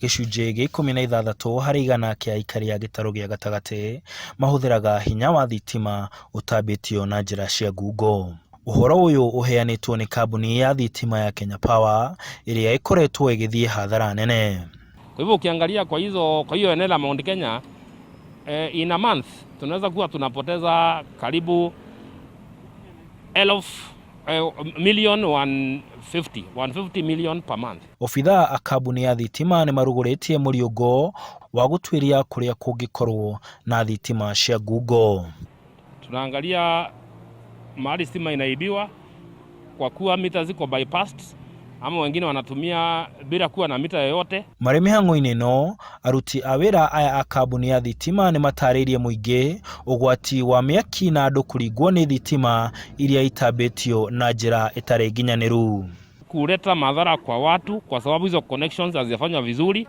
Gĩcunjĩ gĩa 16 harĩ igana kĩa aikari a gĩtarũ gĩa gatagatĩ mahũthĩraga hinya wa thitima ũtambĩtio na njĩra cia ngungo. Ũhoro ũyũ ũheanĩtwo nĩ kambuni ya thitima ya Kenya Power ĩrĩa ĩkoretwo ĩgĩthiĩ hathara nene. Kwa hivyo ukiangalia kwa hiyo eneo la Mount Kenya in a month tunaweza kuwa tunapoteza karibu 150 million per month. Obithaa a kambuni ya thitima nĩ marugũrĩtie mũriũngo wa gũtuĩria kũrĩa kũngĩkorwo na thitima cia ngungo. Tunaangalia mahali stima inaibiwa kwa kuwa mita ziko bypassed ama wengine wanatumia bila kuwa na mita yoyote. Marĩ mĩhang'o-inĩ ĩno, aruti a wĩra aya a kambuni ya thitima nĩ matarĩirie mũingĩ ũgwati wa mĩaki na andũ kũringwo nĩ thitima iria itambĩtio na njĩra ĩtarĩ nginyanĩru. Kuleta madhara kwa watu kwa sababu hizo connections hazijafanywa vizuri,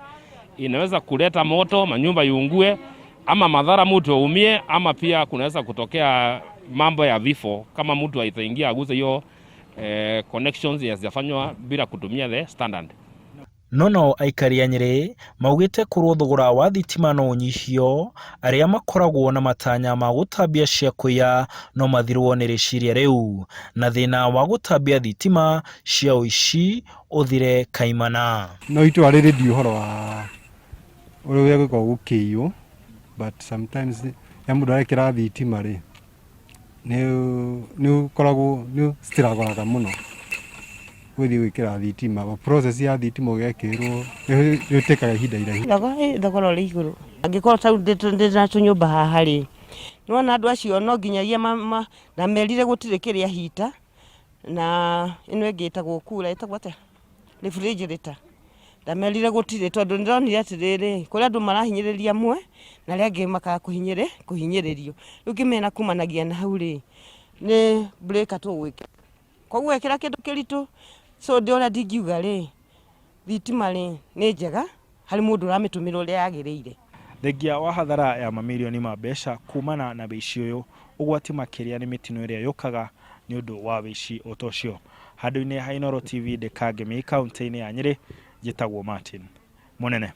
inaweza kuleta moto, manyumba iungue, ama madhara mtu aumie, ama pia kunaweza kutokea mambo ya vifo kama mtu ataingia aguze hiyo connections hazijafanywa bila kutumia the standard. No aikari a Nyeri maugĩte kũrwo thogora wa thitima no ũnyihio, arĩa makoragwo na matanya ma gũtambia cia kũiya no mathirwo nĩ rĩciria rĩu, na thĩna wa gũtambia thitima cia ũici ũthire kaimana. No itwarĩrĩrie ũhoro wa ũrĩa gũkorwo gũkĩiywo, but sometimes ya mũndũ arekĩra thitima rĩ nĩ ũkoragwo nĩ citiragoraga mũno gũthiĩ gwĩkĩra thitima. Process ya thitima ũgekĩrwo nĩ ĩtekaga ihinda iraihu. Thogora ũrĩ igũrũ. Angĩkorwo ta ndĩna tũnyũmba haha rĩ, nĩwona andũ acio no nginyagia na merire gũtirĩ kĩrĩa hita, na ĩno ĩngĩ ĩtagwo kura ĩtagwo atĩa refrigerator. Ndamerire gũtirĩ tondũ nĩronire atĩrĩrĩ kũrĩa andũ marahinyĩrĩria mwe na arĩa angĩ makaga kũhinyĩrĩrio. Rĩu kĩmena kumanagia na hau rĩ nĩ breaker tũgwĩkĩra. Koguo ĩkĩra kĩndũ kĩritũ, so ndĩona ndingiuga rĩ thitima rĩ nĩ njega harĩ mũndũ ũramĩtũmĩra ũrĩa yagĩrĩire. Thengia wa hathara ya mamirioni ma mbeca kumana na wĩici ũyũ, ũgwati makĩria nĩ mĩtino ĩrĩa yũkaga nĩ ũndũ wa wĩici ũcio. Handũ-inĩ ha Inooro TV ndĩkangemi kaunti-inĩ ya Nyeri, njĩtagwo Martin Mũnene.